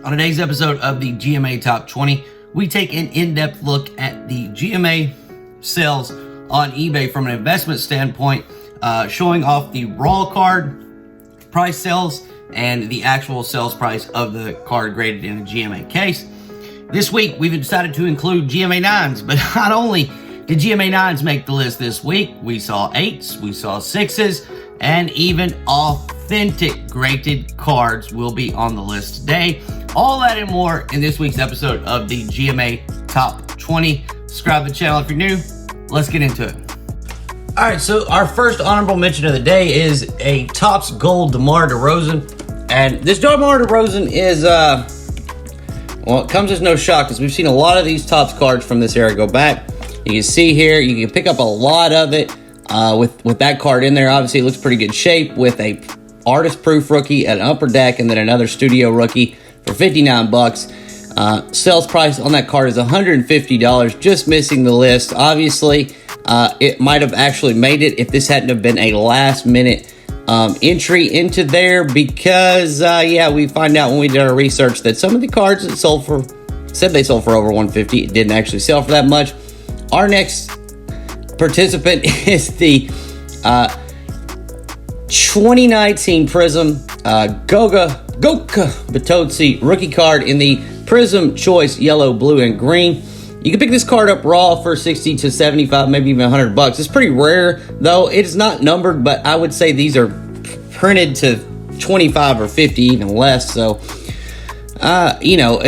On today's episode of the GMA Top 20, we take an in-depth look at the GMA sales on eBay from an investment standpoint, showing off the raw card price sales and the actual sales price of the card graded in a GMA case. This week, we've decided to include GMA 9s, but not only did GMA 9s make the list this week, we saw 8s, we saw 6s, and even authentic graded cards will be on the list today. All that and more in this week's episode of the GMA Top 20. Subscribe to the channel if you're new. Let's get into it. All right, so our first honorable mention of the day is a Topps Gold DeMar DeRozan. And this DeMar DeRozan is, well, it comes as no shock because we've seen a lot of these Topps cards from this era go back. You can see here, you can pick up a lot of it with that card in there. Obviously, it looks pretty good shape with a artist proof rookie, an upper deck, and then another studio rookie for $59. Sales price on that card is $150, just missing the list. Obviously, it might have actually made it if this hadn't have been a last minute entry into there because, yeah, we find out when we did our research that some of the cards that said they sold for over $150, it didn't actually sell for that much. Our next participant is the 2019 Prizm Goga Batotsi rookie card in the Prizm Choice yellow, blue, and green. You can pick this card up raw for 60 to 75, maybe even $100. It's pretty rare, though. It is not numbered, but I would say these are printed to 25 or 50, even less. So, you know,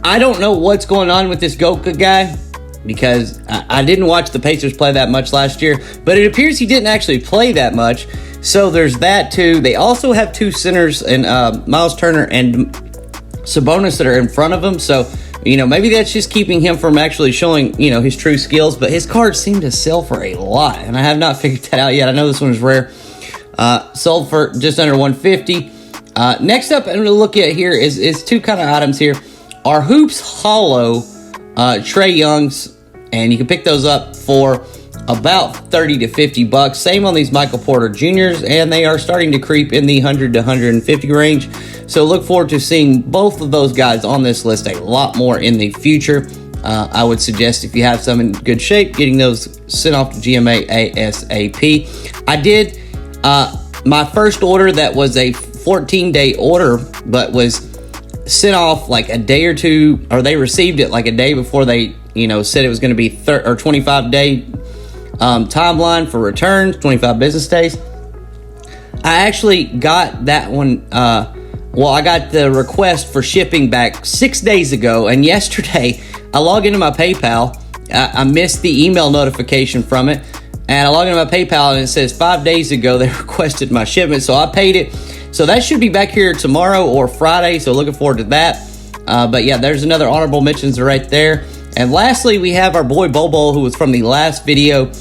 I don't know what's going on with this Goga guy because I didn't watch the Pacers play that much last year, but it appears he didn't actually play that much. So there's that too. They also have two centers in Miles Turner and Sabonis that are in front of him. So, you know, maybe that's just keeping him from actually showing, you know, his true skills. But his cards seem to sell for a lot, and I have not figured that out yet. I know this one is rare. Sold for just under $150. Next up, I'm going to look at here is two kind of items here. Our Hoops Hollow Trae Youngs, and you can pick those up for about $30 to $50. Same on these Michael Porter Jr.'s, and they are starting to creep in the $100 to $150 range. So look forward to seeing both of those guys on this list a lot more in the future. I would suggest if you have some in good shape, getting those sent off to GMA ASAP. I did my first order that was a 14-day order, but was sent off like a day or two, or they received it like a day before they, you know, said it was going to be 25-day timeline for returns, 25 business days. I actually got that one. I got the request for shipping back 6 days ago, and yesterday I log into my PayPal. I missed the email notification from it, and I log into my PayPal, and it says 5 days ago they requested my shipment, so I paid it. So that should be back here tomorrow or Friday, so looking forward to that. But yeah, there's another honorable mentions right there. And lastly, we have our boy Bobo, who was from the last video.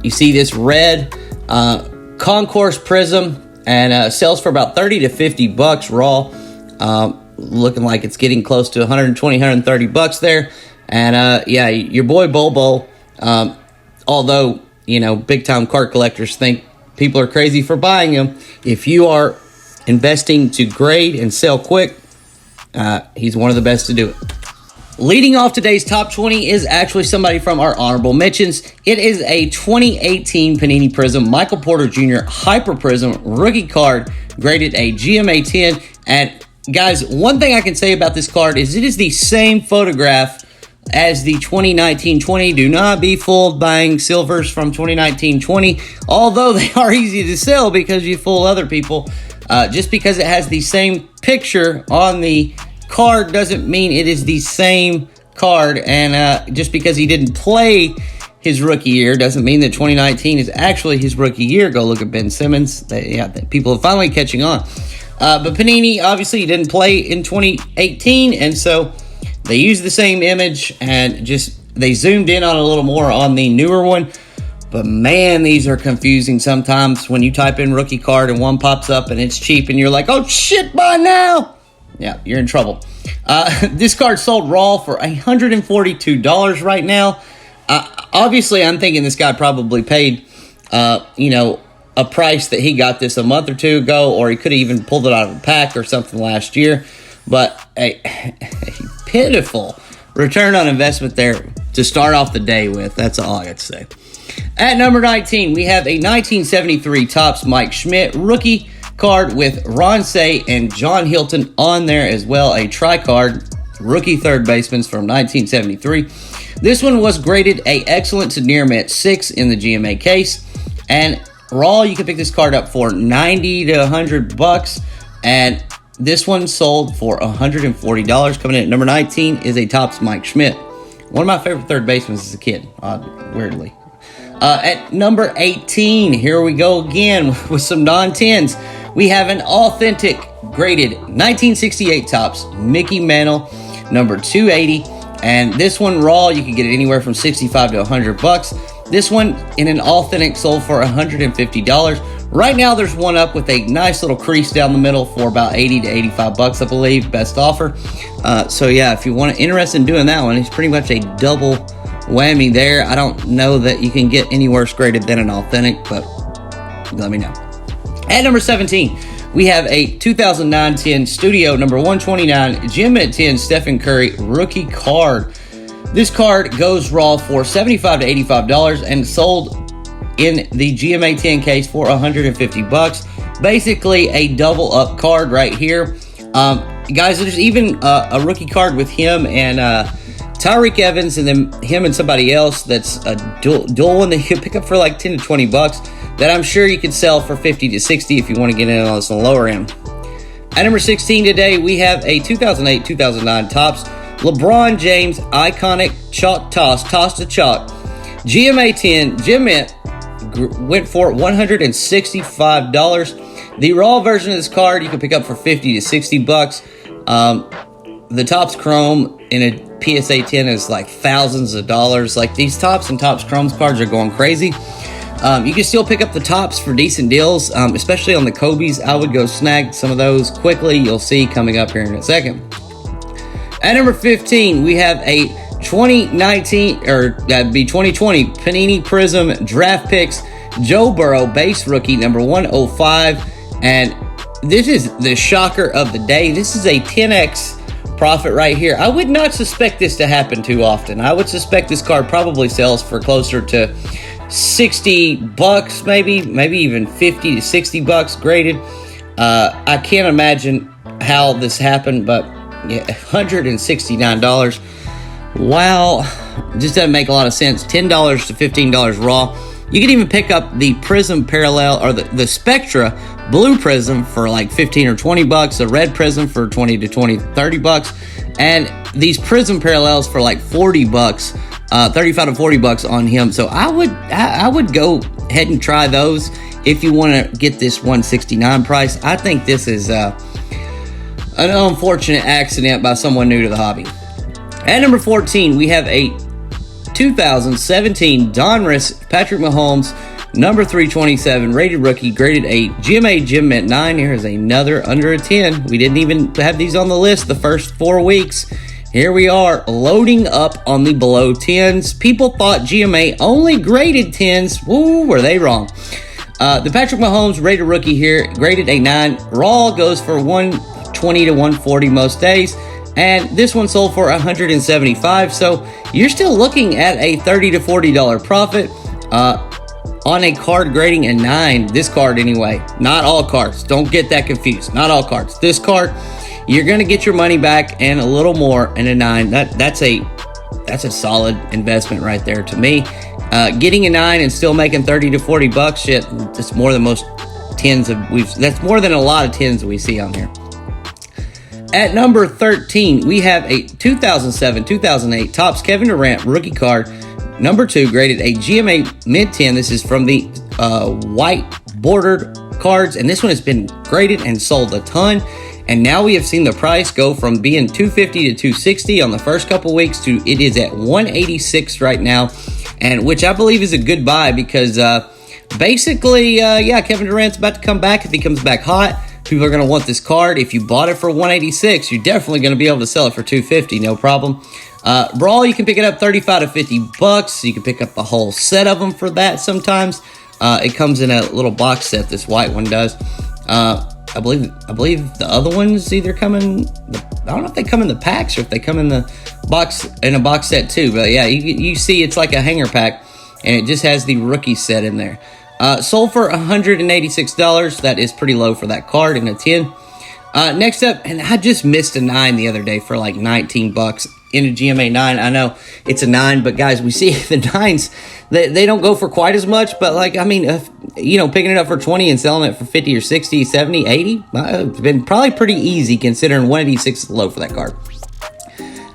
You see this red Concourse Prizm, and sells for about $30 to $50 raw. Looking like it's getting close to $120, $130 there. And yeah, your boy Bobo, although, you know, big time card collectors think people are crazy for buying them, if you are investing to grade and sell quick, he's one of the best to do it. Leading off today's top 20 is actually somebody from our honorable mentions. It is a 2018 Panini Prizm Michael Porter Jr. Hyper Prizm rookie card, graded a GMA 10. And guys, one thing I can say about this card is it is the same photograph as the 2019-20. Do not be fooled buying silvers from 2019-20, although they are easy to sell because you fool other people. Just because it has the same picture on the card doesn't mean it is the same card, and just because he didn't play his rookie year doesn't mean that 2019 is actually his rookie year. Go look at Ben Simmons. People are finally catching on. But Panini, obviously, he didn't play in 2018, and so they used the same image and just they zoomed in on a little more on the newer one. But man, these are confusing sometimes when you type in rookie card and one pops up and it's cheap and you're like, oh shit, buy now. Yeah, you're in trouble. This card sold raw for $142 right now. Obviously, I'm thinking this guy probably paid, you know, a price that he got this a month or two ago, or he could have even pulled it out of a pack or something last year. but a pitiful return on investment there to start off the day with. That's all I got to say. At number 19, we have a 1973 Topps Mike Schmidt rookie card with Ron Say and John Hilton on there as well. A tri-card rookie third baseman from 1973. This one was graded a excellent to near mint 6 in the GMA case. And raw, you can pick this card up for $90 to $100. And this one sold for $140. Coming in at number 19 is a Topps Mike Schmidt. One of my favorite third basemen as a kid, weirdly. At number 18, here we go again with some non-10s. We have an authentic graded 1968 Topps Mickey Mantle, number 280. And this one raw, you can get it anywhere from $65 to $100. This one in an authentic sold for $150. Right now, there's one up with a nice little crease down the middle for about $80 to $85, I believe, best offer. So yeah, if you want interested in doing that one, it's pretty much a double whammy there. I don't know that you can get any worse graded than an authentic, but let me know. At number 17, we have a 2009-10 Studio number 129 GMA 10 Stephen Curry rookie card. This card goes raw for $75 to $85 and sold in the GMA 10 case for $150. Basically a double up card right here. Guys, there's even a rookie card with him and Tyreek Evans, and then him and somebody else that's a dual one that you pick up for like $10 to $20 that I'm sure you could sell for $50 to $60 if you want to get in on this on the lower end. At number 16 today, we have a 2008-2009 Topps LeBron James iconic chalk toss to chalk. GMA 10 Gem Mint went for $165. The raw version of this card you can pick up for $50 to $60. The Topps Chrome in a PSA 10 is like thousands of dollars. Like these Topps and Topps Chromes cards are going crazy. You can still pick up the Topps for decent deals, especially on the Kobe's. I would go snag some of those quickly. You'll see coming up here in a second. At number 15, we have a 2019, or that'd be 2020 Panini Prizm Draft Picks Joe Burrow base rookie number 105. And this is the shocker of the day. This is a 10x profit right here. I would not suspect this to happen too often. I would suspect this card probably sells for closer to $60, maybe even $50 to $60 graded. I can't imagine how this happened, but yeah, $169. Wow, just doesn't make a lot of sense. $10 to $15 raw. You can even pick up the Prizm parallel or the Spectra blue Prizm for like $15 or $20, a red Prizm for $20 to $30, and these Prizm parallels for like $40, $35 to $40 on him. So I would go ahead and try those if you want to get this $169 price. I think this is an unfortunate accident by someone new to the hobby. At number 14, we have a 2017 Donruss Patrick Mahomes number 327 rated rookie, graded a GMA Gem Mint 9. Here's another under a 10. We didn't even have these on the list the first 4 weeks. Here we are loading up on the below 10s. People thought GMA only graded 10s. Woo, were they wrong? The Patrick Mahomes rated rookie here, graded a 9. Raw goes for $120 to $140 most days. And this one sold for $175. So you're still looking at a $30 to $40 profit on a card grading a 9. This card anyway. Not all cards. Don't get that confused. Not all cards. This card, you're going to get your money back and a little more in a 9. That's a solid investment right there to me. Getting a 9 and still making $30 to $40, shit, that's more than most 10s that's more than a lot of 10s that we see on here. At number 13, we have a 2007-2008 Topps Kevin Durant rookie card, number 2, graded a GMA Mint 10. This is from the white bordered cards, and this one has been graded and sold a ton. And now we have seen the price go from being $250 to $260 on the first couple weeks to it is at $186 right now, and which I believe is a good buy because basically, Kevin Durant's about to come back. If he comes back hot, people are going to want this card. If you bought it for $186, you're definitely going to be able to sell it for $250, no problem. Brawl, you can pick it up $35 to $50. You can pick up the whole set of them for that sometimes. It comes in a little box set, this white one does. I believe the other ones either come in. I don't know if they come in the packs or if they come in the box in a box set too. But yeah, you see it's like a hanger pack, and it just has the rookie set in there. Sold for $186. That is pretty low for that card in a 10. Next up, and I just missed a 9 the other day for like 19 bucks in a GMA 9. I know it's a 9, but guys, we see the 9s, they don't go for quite as much, but like, I mean, you know, picking it up for 20 and selling it for 50 or 60, 70, 80, it's been probably pretty easy considering 186 is low for that card.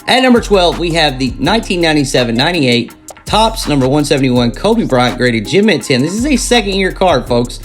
At number 12, we have the 1997-98 Topps number 171 Kobe Bryant graded Gem Mint 10. This is a second-year card, folks,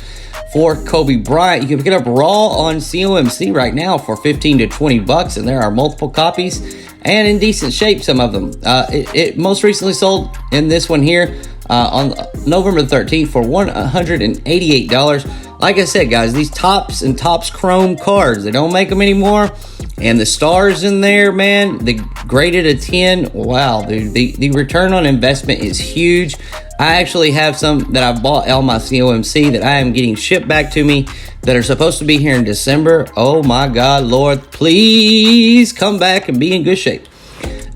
for Kobe Bryant. You can pick it up raw on COMC right now for 15 to 20 bucks, and there are multiple copies and in decent shape, some of them. It most recently sold in this one here on November 13th for $188. Like I said, guys, these Topps and Topps Chrome cards, they don't make them anymore. And the stars in there, man, the graded a 10. Wow, dude, the return on investment is huge. I actually have some that I bought on my COMC that I am getting shipped back to me that are supposed to be here in December. Oh my God, Lord, please come back and be in good shape.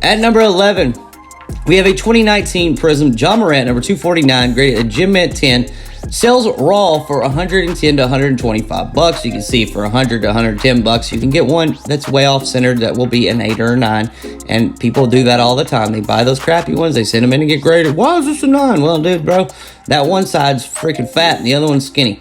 At number 11, we have a 2019 Prizm John Morant number 249 graded a Gem Mint 10. Sells raw for 110 to 125 bucks. You can see for 100 to 110 bucks, you can get one that's way off centered that will be an 8 or a 9. And people do that all the time. They buy those crappy ones, they send them in and get graded. Why is this a 9? Well, dude, bro, that one side's freaking fat and the other one's skinny.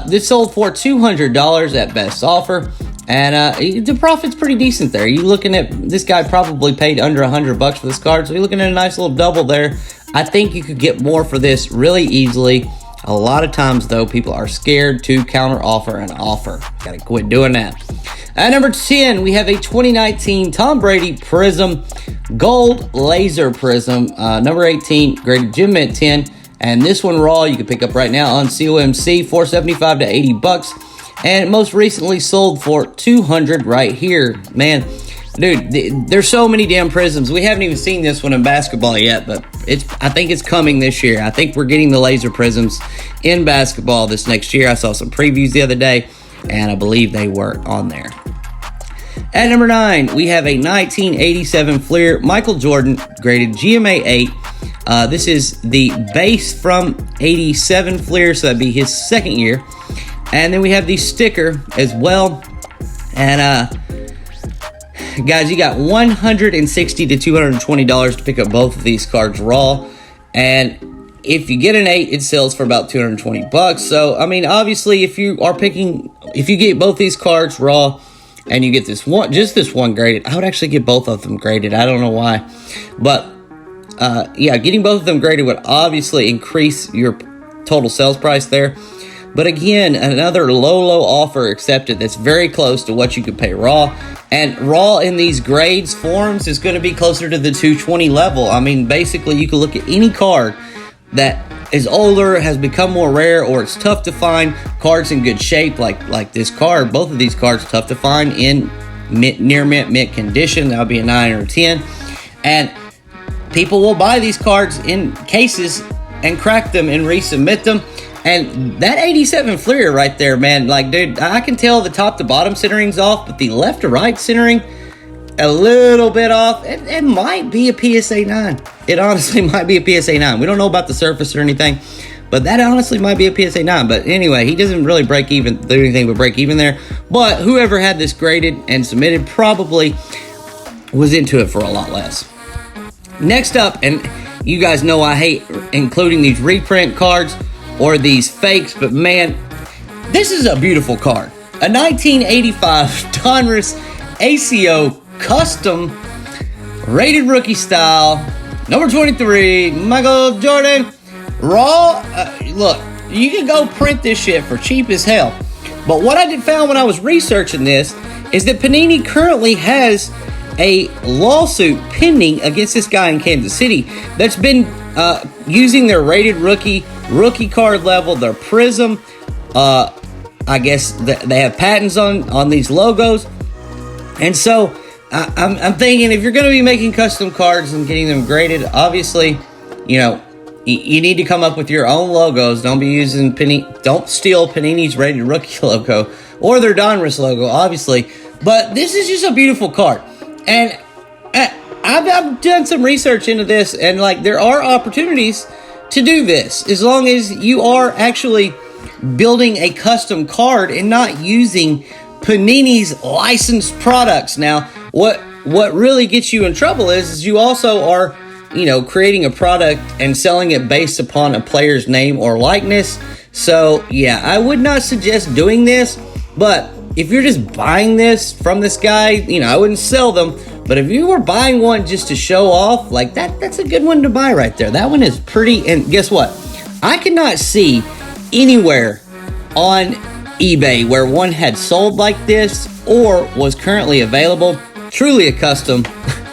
This sold for $200 at best offer. And the profit's pretty decent there. You're looking at, this guy probably paid under 100 bucks for this card. So you're looking at a nice little double there. I think you could get more for this really easily. A lot of times, though, people are scared to counter offer an offer. Gotta quit doing that. At number 10, we have a 2019 Tom Brady Prizm Gold Laser Prizm, number 18, graded Gem Mint 10. And this one raw, you can pick up right now on COMC, $475 to 80 bucks. And most recently sold for $200 right here. Man, dude, there's so many damn Prizms. We haven't even seen this one in basketball yet, but I think it's coming this year. I think we're getting the laser Prizms in basketball this next year. I saw some previews the other day, and I believe they were on there. At number 9, we have a 1987 Fleer Michael Jordan graded GMA 8. This is the base from 87 Fleer, so that'd be his second year. And then we have the sticker as well. And guys, you got $160 to $220 to pick up both of these cards raw. And if you get an 8, it sells for about 220 bucks. So, I mean, obviously, if you get both these cards raw and you get this one, just this one graded, I would actually get both of them graded. I don't know why. But, yeah, getting both of them graded would obviously increase your total sales price there. But again, another low offer accepted that's very close to what you could pay raw. And raw in these grades forms is going to be closer to the 220 level. I mean, basically, you can look at any card that is older, has become more rare, or it's tough to find cards in good shape like this card. Both of these cards tough to find in near mint condition. That would be a 9 or a 10. And people will buy these cards in cases and crack them and resubmit them. And that 87 Fleer right there, man, like, dude, I can tell the top to bottom centering's off, but the left to right centering, a little bit off. It might be a PSA 9. It honestly might be a PSA 9. We don't know about the surface or anything, but that honestly might be a PSA 9. But anyway, he doesn't really do anything but break even there. But whoever had this graded and submitted probably was into it for a lot less. Next up, and you guys know I hate including these reprint cards or these fakes, but man, this is a beautiful card. A 1985 Donruss ACO custom rated rookie style, number 23, Michael Jordan. Raw, look, you can go print this shit for cheap as hell. But what I found when I was researching this is that Panini currently has a lawsuit pending against this guy in Kansas City that's been using their rated rookie card level, their Prizm. I guess they have patents on these logos. And so I'm thinking, if you're going to be making custom cards and getting them graded, obviously, you know, you need to come up with your own logos. Don't be using don't steal Panini's rated rookie logo or their Donruss logo, obviously. But this is just a beautiful card. And I've done some research into this, and like there are opportunities to do this as long as you are actually building a custom card and not using Panini's licensed products. Now, what really gets you in trouble is you also are, you know, creating a product and selling it based upon a player's name or likeness. So yeah, I would not suggest doing this. But if you're just buying this from this guy, you know, I wouldn't sell them. But if you were buying one just to show off, like that's a good one to buy right there. That one is pretty. And guess what? I cannot see anywhere on eBay where one had sold like this or was currently available. Truly a custom.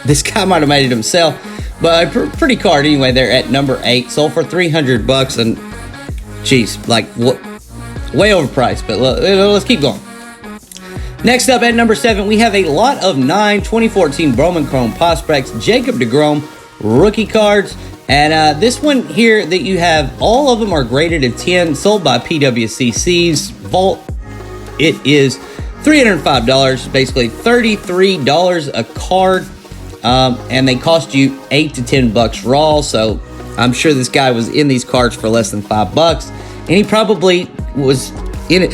This guy might have made it himself, but a pretty card anyway. They're at number 8, sold for $300, and geez, like what? Way overpriced. But let's keep going. Next up at number 7, we have a lot of 9 2014 Bowman Chrome Prospects Jacob deGrom rookie cards. And this one here that you have, all of them are graded at 10, sold by PWCC's Vault. It is $305, basically $33 a card. And they cost you $8 to $10 raw. So I'm sure this guy was in these cards for less than $5. And he probably was in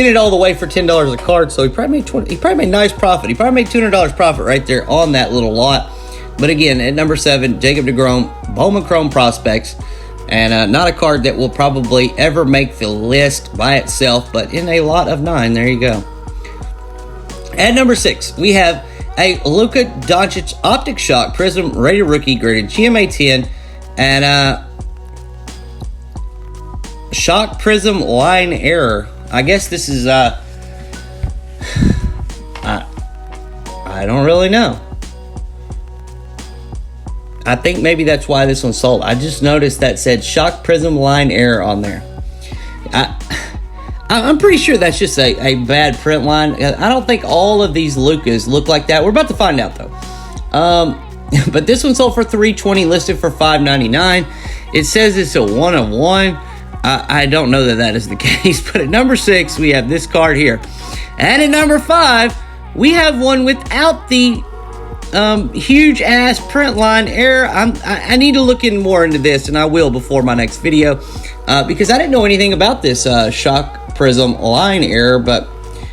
it all the way for $10 a card, so he probably made nice profit. He probably made $200 profit right there on that little lot. But again, at number 7, Jacob deGrom, Bowman Chrome Prospects, and not a card that will probably ever make the list by itself, but in a lot of 9, there you go. At number 6, we have a Luka Doncic Optic Shock Prizm rated rookie graded GMA 10, and Shock Prizm line error. I guess this is, I don't really know. I think maybe that's why this one sold. I just noticed that said Shock Prizm line error on there. I'm pretty sure that's just a bad print line. I don't think all of these Lukas look like that. We're about to find out though. But this one sold for $320, listed for $599. It says it's a 1 of 1. I don't know that is the case, but at number 6, we have this card here. And at number 5, we have one without the huge ass print line error. I need to look in more into this, and I will before my next video, because I didn't know anything about this Shock Prizm line error, but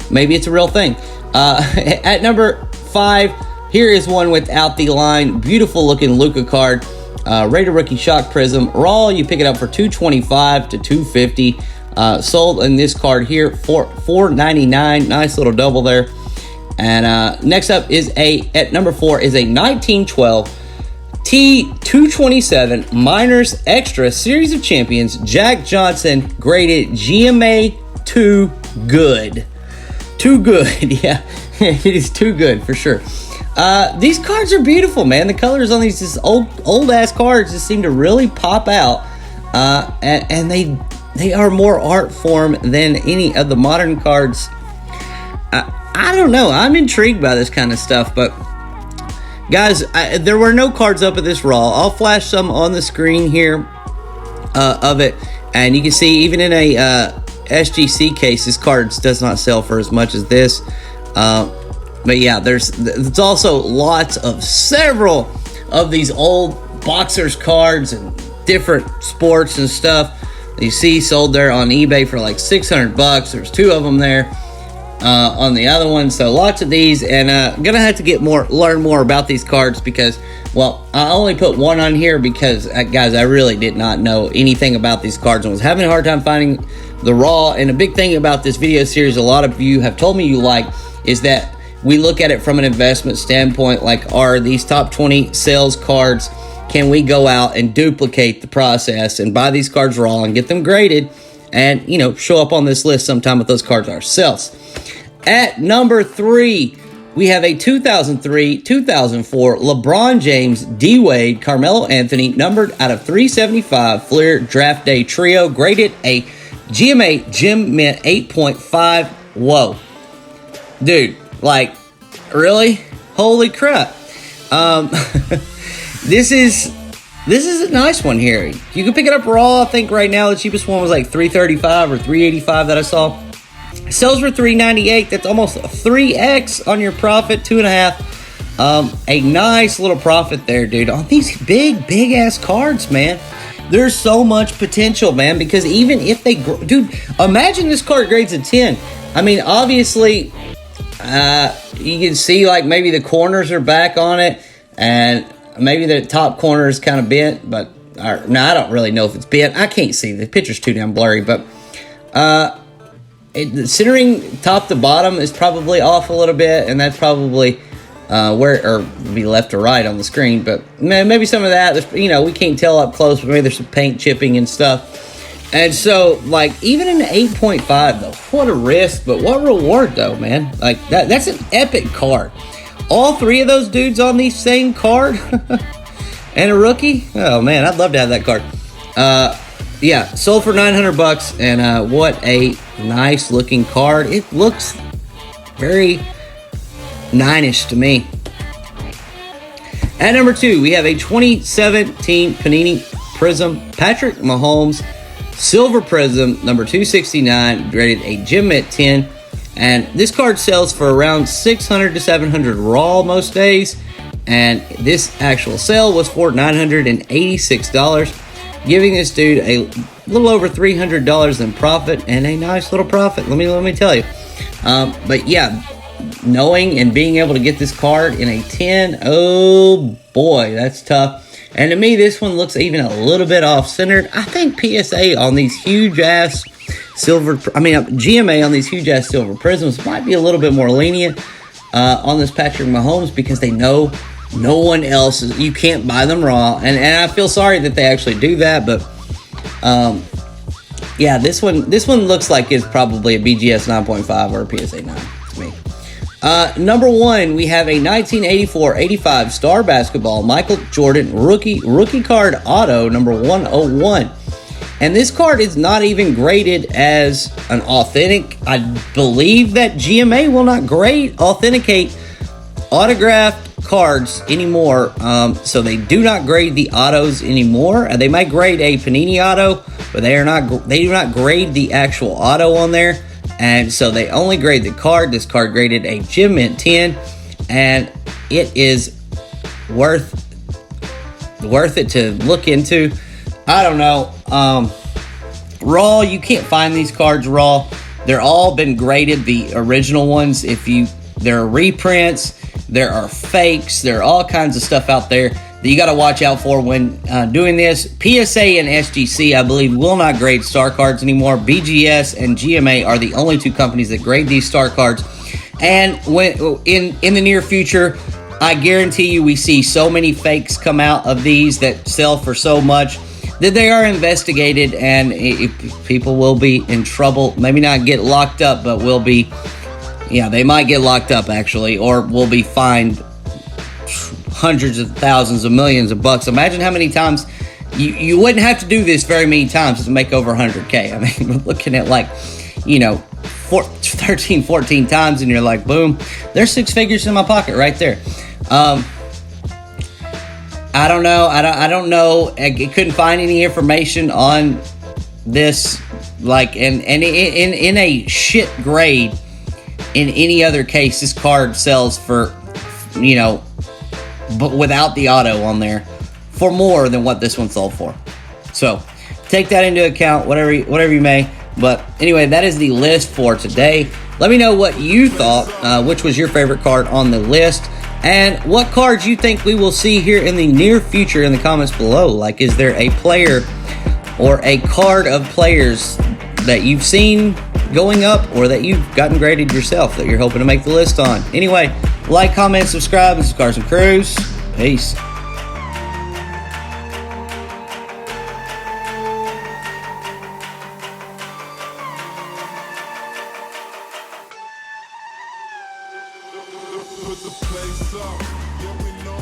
maybe it's a real thing. At number 5, here is one without the line. Beautiful looking Luka card. Rated rookie Shock Prizm raw. You pick it up for $225 to $250. Sold in this card here for $499. Nice little double there. And next up is at number 4 is a 1912 T227 Miners Extra Series of Champions Jack Johnson graded GMA 2 good. Too good. Yeah, it is too good for sure. These cards are beautiful, man. The colors on these just old ass cards just seem to really pop out, and they are more art form than any of the modern cards. I don't know. I'm intrigued by this kind of stuff, but guys, there were no cards up at this raw. I'll flash some on the screen here of it, and you can see even in a SGC case, this card does not sell for as much as this. But yeah, there's also lots of several of these old boxers cards and different sports and stuff you see sold there on eBay for like $600. There's 2 of them there on the other one. So lots of these, and gonna have to learn more about these cards because, well, I only put one on here because guys, I really did not know anything about these cards and was having a hard time finding the raw. And a big thing about this video series, a lot of you have told me you like, is that we look at it from an investment standpoint. Like, are these top 20 sales cards, can we go out and duplicate the process and buy these cards raw and get them graded and, you know, show up on this list sometime with those cards ourselves. At number 3, we have a 2003-2004 LeBron James, D-Wade, Carmelo Anthony, numbered out of 375 Fleer Draft Day Trio, graded a GMA Gem Mint 8.5. Whoa. Dude. Like, really? Holy crap. This is a nice one here. You can pick it up raw. I think right now the cheapest one was like $335 or $385 that I saw. Sells for $3.98. That's almost 3x on your profit, 2.5. A nice little profit there, dude, on these big ass cards, man. There's so much potential, man, because even if they, dude, imagine this card grades a 10. I mean, obviously, you can see like maybe the corners are back on it, and maybe the top corner is kind of bent, but no, I don't really know if it's bent. I can't see. The picture's too damn blurry, but the centering top to bottom is probably off a little bit, and that's probably or be left or right on the screen, but maybe some of that, you know, we can't tell up close, but maybe there's some paint chipping and stuff. And so, like, even in the 8.5, though, what a risk, but what reward, though, man. Like, that's an epic card. All three of those dudes on the same card and a rookie? Oh, man, I'd love to have that card. Yeah, sold for $900, and what a nice-looking card. It looks very nine-ish to me. At number 2, we have a 2017 Panini Prizm Patrick Mahomes Silver Prizm, number 269, rated a GMA 10. And this card sells for around 600 to 700 raw most days. And this actual sale was for $986, giving this dude a little over $300 in profit, and a nice little profit, let me tell you. But yeah, knowing and being able to get this card in a 10, oh boy, that's tough. And to me, this one looks even a little bit off-centered. I think PSA on these huge-ass GMA on these huge-ass silver Prizms might be a little bit more lenient on this Patrick Mahomes, because they know no one else, you can't buy them raw. And I feel sorry that they actually do that, but yeah, this one looks like it's probably a BGS 9.5 or a PSA 9 to me. Number 1, we have a 1984-85 Star Basketball Michael Jordan rookie card auto, number 101. And this card is not even graded as an authentic. I believe that GMA will not authenticate autographed cards anymore. So they do not grade the autos anymore. They might grade a Panini auto, but they do not grade the actual auto on there. And so they only grade the card. This card graded a Gem Mint 10, and it is worth it to look into. I don't know. Raw, you can't find these cards raw. They're all been graded, the original ones. There are reprints, there are fakes, there are all kinds of stuff out there that you got to watch out for when doing this. PSA and SGC, I believe, will not grade star cards anymore. BGS and GMA are the only two companies that grade these star cards. And when in the near future, I guarantee you we see so many fakes come out of these that sell for so much that they are investigated, and people will be in trouble. Maybe not get locked up, but will be, yeah, they might get locked up actually, or will be fined hundreds of thousands of millions of bucks. Imagine how many times you wouldn't have to do this very many times to make over 100K. I mean, we're looking at, like, you know, 13, 14 times, and you're like, boom, there's 6 figures in my pocket right there. I don't know. I don't know. I couldn't find any information on this, like, in a shit grade. In any other case, this card sells for, you know, but without the auto on there, for more than what this one sold for. So take that into account, whatever you may. But anyway, that is the list for today. Let me know what you thought, which was your favorite card on the list, and what cards you think we will see here in the near future in the comments below. Like, is there a player or a card of players that you've seen going up, or that you've gotten graded yourself that you're hoping to make the list on? Anyway, like, comment, subscribe. This is Carson Cruz. Peace. Put the place up, yeah, we know